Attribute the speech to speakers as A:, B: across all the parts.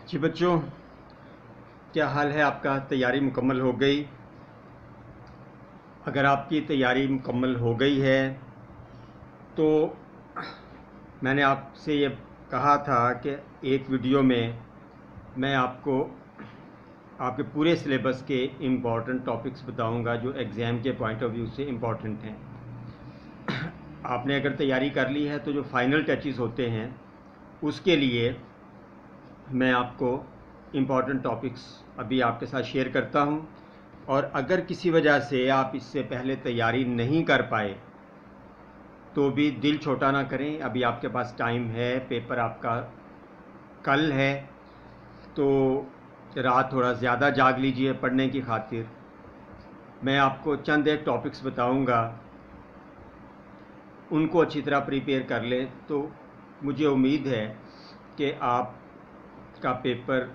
A: जी बच्चों, क्या हाल है आपका? तैयारी मुकम्मल हो गई? अगर आपकी तैयारी मुकम्मल हो गई है तो मैंने आपसे ये कहा था कि एक वीडियो में मैं आपको आपके पूरे सिलेबस के इम्पॉर्टेंट टॉपिक्स बताऊंगा जो एग्ज़ाम के पॉइंट ऑफ व्यू से इम्पॉर्टेंट हैं। आपने अगर तैयारी कर ली है तो जो फाइनल टचेस होते हैं उसके लिए मैं आपको इम्पॉर्टेंट टॉपिक्स अभी आपके साथ शेयर करता हूं। और अगर किसी वजह से आप इससे पहले तैयारी नहीं कर पाए तो भी दिल छोटा ना करें, अभी आपके पास टाइम है, पेपर आपका कल है, तो रात थोड़ा ज़्यादा जाग लीजिए पढ़ने की खातिर। मैं आपको चंद एक टॉपिक्स बताऊंगा, उनको अच्छी तरह प्रिपेयर कर लें तो मुझे उम्मीद है कि आपका पेपर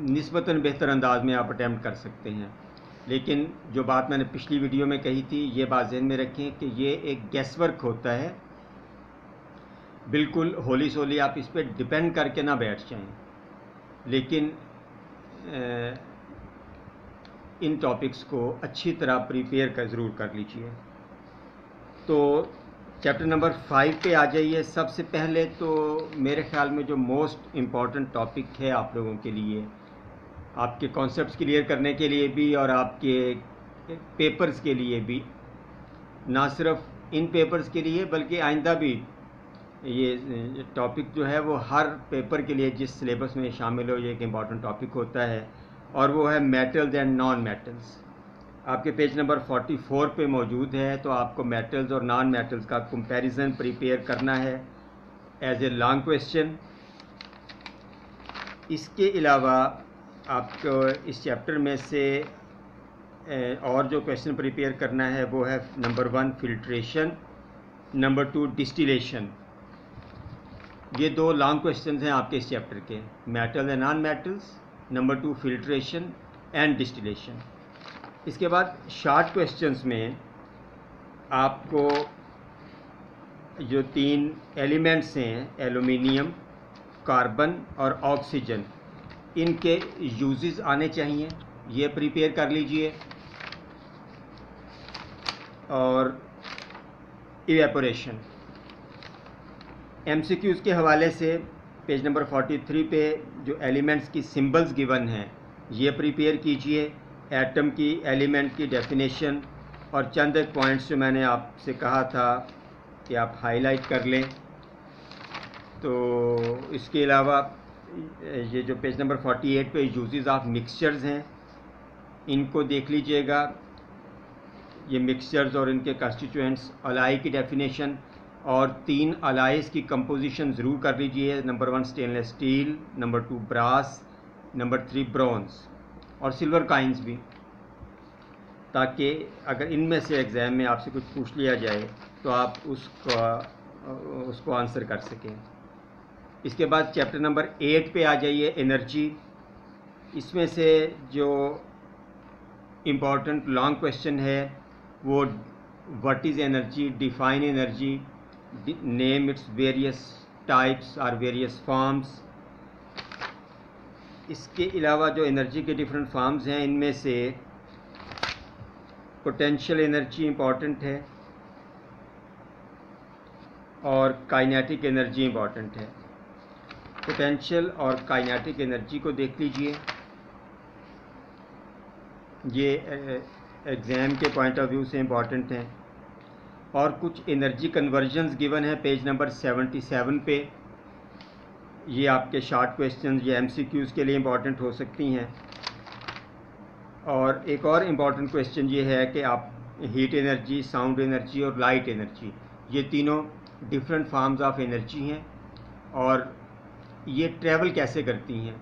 A: निस्बतन बेहतर अंदाज में आप अटैम्प्ट कर सकते हैं। लेकिन जो बात मैंने पिछली वीडियो में कही थी, ये बात ज़हन में रखें कि ये एक गैस वर्क होता है, बिल्कुल होली सोली आप इस पर डिपेंड करके ना बैठ जाएं। लेकिन इन टॉपिक्स को अच्छी तरह प्रिपेयर कर ज़रूर कर लीजिए। तो चैप्टर नंबर 5 पे आ जाइए। सबसे पहले तो मेरे ख्याल में जो मोस्ट इम्पॉर्टेंट टॉपिक है आप लोगों के लिए, आपके कॉन्सेप्ट्स क्लियर करने के लिए भी और आपके पेपर्स के लिए भी, ना सिर्फ इन पेपर्स के लिए बल्कि आइंदा भी ये टॉपिक जो है वो हर पेपर के लिए जिस सिलेबस में शामिल हो, ये एक इम्पॉर्टेंट टॉपिक होता है और वो है मेटल्स एंड नॉन मेटल्स। आपके पेज नंबर 44 पे मौजूद है। तो आपको मेटल्स और नॉन मेटल्स का कंपैरिजन प्रिपेयर करना है एज ए लॉन्ग क्वेश्चन। इसके अलावा आपको इस चैप्टर में से और जो क्वेश्चन प्रिपेयर करना है वो है नंबर 1 फिल्ट्रेशन, नंबर 2 डिस्टिलेशन। ये दो लॉन्ग क्वेश्चंस हैं आपके इस चैप्टर के, metal and non metals, number 2 filtration and distillation. इसके बाद शॉर्ट क्वेश्चंस में आपको जो 3 एलिमेंट्स हैं, एल्युमिनियम, कार्बन और ऑक्सीजन, इनके यूजेस आने चाहिए, ये प्रिपेयर कर लीजिए। और इवेपोरेशन, एमसीक्यूज़ के हवाले से पेज नंबर 43 पे जो एलिमेंट्स की सिंबल्स गिवन हैं ये प्रिपेयर कीजिए। एटम की, एलिमेंट की डेफिनेशन और चंद एक पॉइंट्स जो मैंने आपसे कहा था कि आप हाईलाइट कर लें। तो इसके अलावा ये जो पेज नंबर 48 पे यूजेस ऑफ मिक्सचर्स हैं, इनको देख लीजिएगा। ये मिक्सचर्स और इनके कंस्टिट्यूएंट्स, अलाई की डेफिनेशन और 3 अलाइज की कंपोजिशन ज़रूर कर लीजिए। Number 1 stainless steel, number 2 brass, number 3 bronze और सिल्वर काइंस भी, ताकि अगर इनमें से एग्ज़ाम में आपसे कुछ पूछ लिया जाए तो आप उसको आंसर कर सकें। इसके बाद चैप्टर नंबर 8 पे आ जाइए, एनर्जी। इसमें से जो इम्पॉर्टेंट लॉन्ग क्वेश्चन है वो what is energy, define energy, name its various types और वेरियस फॉर्म्स। इसके अलावा जो एनर्जी के डिफरेंट फॉर्म्स हैं, इनमें से पोटेंशियल एनर्जी इम्पॉर्टेंट है और काइनेटिक एनर्जी इम्पॉर्टेंट है। पोटेंशियल और काइनेटिक एनर्जी को देख लीजिए, ये एग्ज़ाम के पॉइंट ऑफ व्यू से इम्पॉर्टेंट हैं। और कुछ एनर्जी कन्वर्जन्स गिवन है पेज नंबर 77 पे, ये आपके शॉर्ट क्वेश्चन या एमसीक्यूज़ के लिए इम्पॉर्टेंट हो सकती हैं। और एक और इम्पॉर्टेंट क्वेश्चन ये है कि आप हीट एनर्जी, साउंड एनर्जी और लाइट एनर्जी, ये तीनों डिफरेंट फॉर्म्स ऑफ एनर्जी हैं और ये ट्रैवल कैसे करती हैं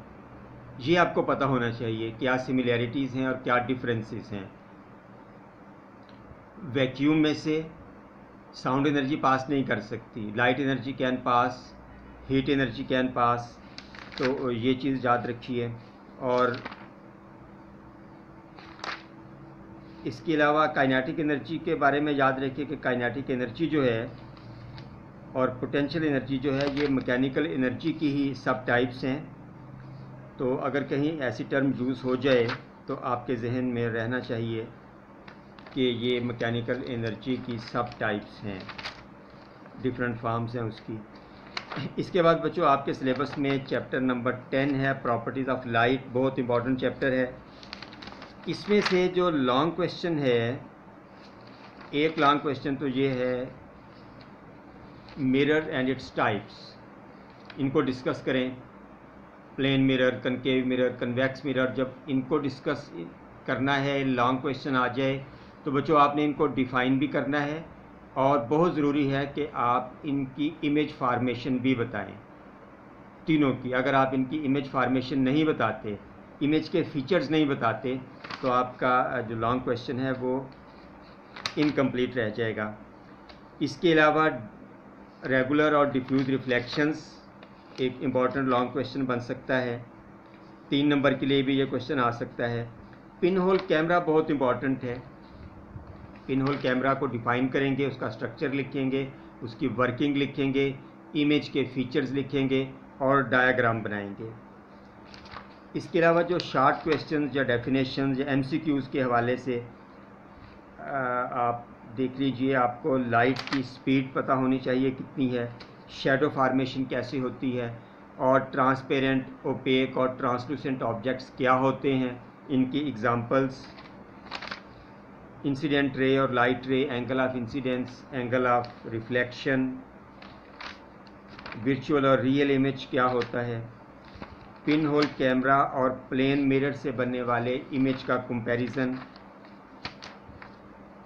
A: ये आपको पता होना चाहिए। क्या सिमिलैरिटीज़ हैं और क्या डिफरेंसेस हैं। वैक्यूम में से साउंड एनर्जी पास नहीं कर सकती, light energy can pass, heat energy can pass, तो ये चीज़ याद रखिए। और इसके अलावा काइनेटिक एनर्जी के बारे में याद रखिए कि काइनेटिक एनर्जी जो है और पोटेंशियल एनर्जी जो है ये मैकेनिकल एनर्जी की ही सब टाइप्स हैं। तो अगर कहीं ऐसी टर्म यूज़ हो जाए तो आपके जहन में रहना चाहिए कि ये मैकेनिकल एनर्जी की सब टाइप्स हैं, डिफरेंट फॉर्म्स हैं उसकी। इसके बाद बच्चों आपके सिलेबस में चैप्टर नंबर 10 है, प्रॉपर्टीज़ ऑफ लाइट, बहुत इंपॉर्टेंट चैप्टर है। इसमें से जो लॉन्ग क्वेश्चन है, एक लॉन्ग क्वेश्चन तो ये है मिरर एंड इट्स टाइप्स, इनको डिस्कस करें। Plane mirror, concave mirror, convex mirror, जब इनको डिस्कस करना है, लॉन्ग क्वेश्चन आ जाए तो बच्चों आपने इनको डिफ़ाइन भी करना है और बहुत ज़रूरी है कि आप इनकी इमेज फार्मेशन भी बताएं, तीनों की। अगर आप इनकी इमेज फार्मेशन नहीं बताते, इमेज के फीचर्स नहीं बताते, तो आपका जो लॉन्ग क्वेश्चन है वो इनकम्प्लीट रह जाएगा। इसके अलावा रेगुलर और डिफ्यूज़ रिफ्लेक्शंस एक इम्पॉर्टेंट लॉन्ग क्वेश्चन बन सकता है, 3 नंबर के लिए भी ये क्वेश्चन आ सकता है। पिन होल कैमरा बहुत इम्पॉर्टेंट है, पिन होल कैमरा को डिफ़ाइन करेंगे, उसका स्ट्रक्चर लिखेंगे, उसकी वर्किंग लिखेंगे, इमेज के फीचर्स लिखेंगे और डायग्राम बनाएंगे। इसके अलावा जो शॉर्ट क्वेश्चन या डेफिनेशन या MCQs के हवाले से आप देख लीजिए, आपको लाइट की स्पीड पता होनी चाहिए कितनी है, शैडो फार्मेशन कैसे होती है, और ट्रांसपेरेंट, ओपेक और ट्रांसलूसेंट ऑब्जेक्ट्स क्या होते हैं, इनकी एग्जांपल्स, इंसिडेंट रे और लाइट रे, angle of incidence, angle of reflection, virtual और रियल इमेज क्या होता है, पिन होल कैमरा और प्लेन मिरर से बनने वाले इमेज का कंपैरिजन।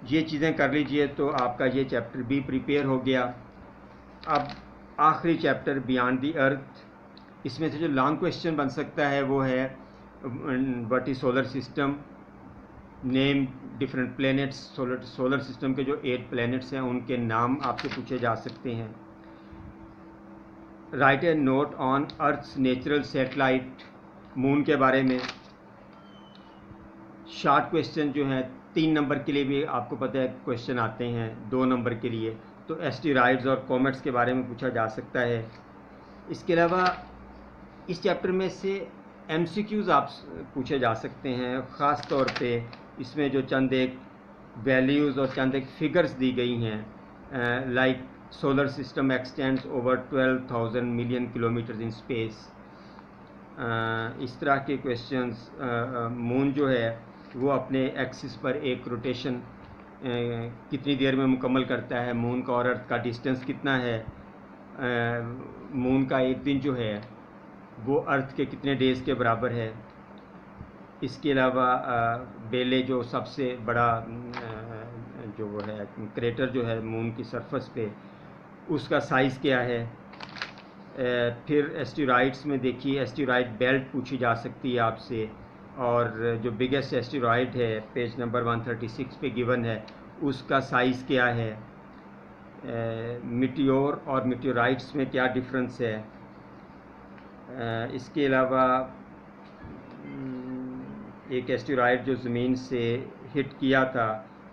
A: ये चीज़ें कर लीजिए तो आपका ये चैप्टर भी प्रिपेयर हो गया। अब आखिरी चैप्टर बियॉन्ड द अर्थ, इसमें से जो लॉन्ग क्वेश्चन बन सकता है वो है what is solar system, name different planets. Solar system के जो 8 प्लैनेट्स हैं उनके नाम आपसे पूछे जा सकते हैं। Write a note on earth's natural satellite, moon के बारे में। शॉर्ट क्वेश्चन जो हैं 3 नंबर के लिए भी आपको पता है क्वेश्चन आते हैं, 2 नंबर के लिए तो एस्टेरॉइड्स और कॉमेट्स के बारे में पूछा जा सकता है। इसके अलावा इस चैप्टर में से MCQs आप पूछे जा सकते हैं, ख़ास तौर पे इसमें जो चंद एक वैल्यूज़ और चंद एक फिगर्स दी गई हैं, like solar system x tends over 12,000 million kilometre in space. इस तरह के क्वेश्चंस, मून जो है वो अपने एक्सिस पर एक रोटेशन कितनी देर में मुकम्मल करता है, मून का और अर्थ का डिस्टेंस कितना है, मून का एक दिन जो है वो अर्थ के कितने डेज़ के बराबर है। इसके अलावा बेले जो सबसे बड़ा जो वो है क्रेटर जो है मून की सरफेस पे, उसका साइज़ क्या है। फिर एस्टेरॉइड्स में देखिए, एस्टेरॉइड बेल्ट पूछी जा सकती है आपसे, और जो बिगेस्ट एस्टेरॉइड है पेज नंबर 136 पे गिवन है, उसका साइज़ क्या है। मिटियोर और मिटियोराइट्स में क्या डिफरेंस है। इसके अलावा एक एस्टेरॉइड जो ज़मीन से हिट किया था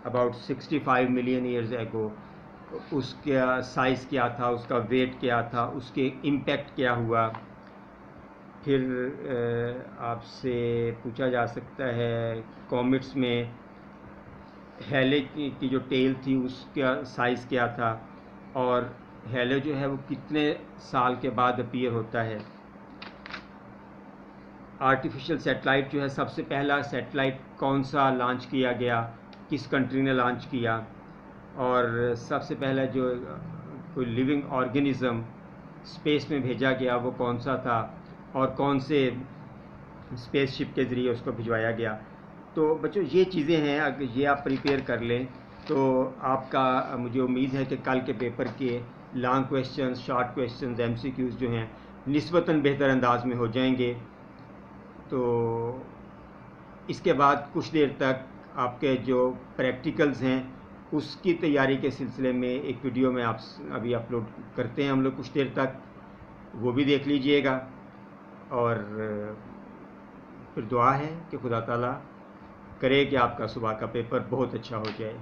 A: अबाउट 65 मिलियन ईयर्स एगो, उसका साइज़ क्या था, उसका वेट क्या था, उसके इम्पैक्ट क्या हुआ। फिर आपसे पूछा जा सकता है कॉमेट्स में हेले की जो टेल थी उसका साइज़ क्या था, और हेले जो है वो कितने साल के बाद अपीयर होता है। आर्टिफिशियल सैटेलाइट जो है, सबसे पहला सैटेलाइट कौन सा लॉन्च किया गया, किस कंट्री ने लॉन्च किया, और सबसे पहला जो कोई लिविंग ऑर्गेनिज़म स्पेस में भेजा गया वो कौन सा था, और कौन से स्पेसशिप के ज़रिए उसको भिजवाया गया। तो बच्चों ये चीज़ें हैं, अगर ये आप प्रिपेयर कर लें तो आपका, मुझे उम्मीद है कि कल के पेपर के long question, short question, MCQs जो हैं निस्बतन बेहतर अंदाज में हो जाएंगे। तो इसके बाद कुछ देर तक आपके जो प्रैक्टिकल्स हैं उसकी तैयारी के सिलसिले में एक वीडियो में आप अभी अपलोड करते हैं हम लोग, कुछ देर तक वो भी देख लीजिएगा। और फिर दुआ है कि खुदा ताला करे कि आपका सुबह का पेपर बहुत अच्छा हो जाए।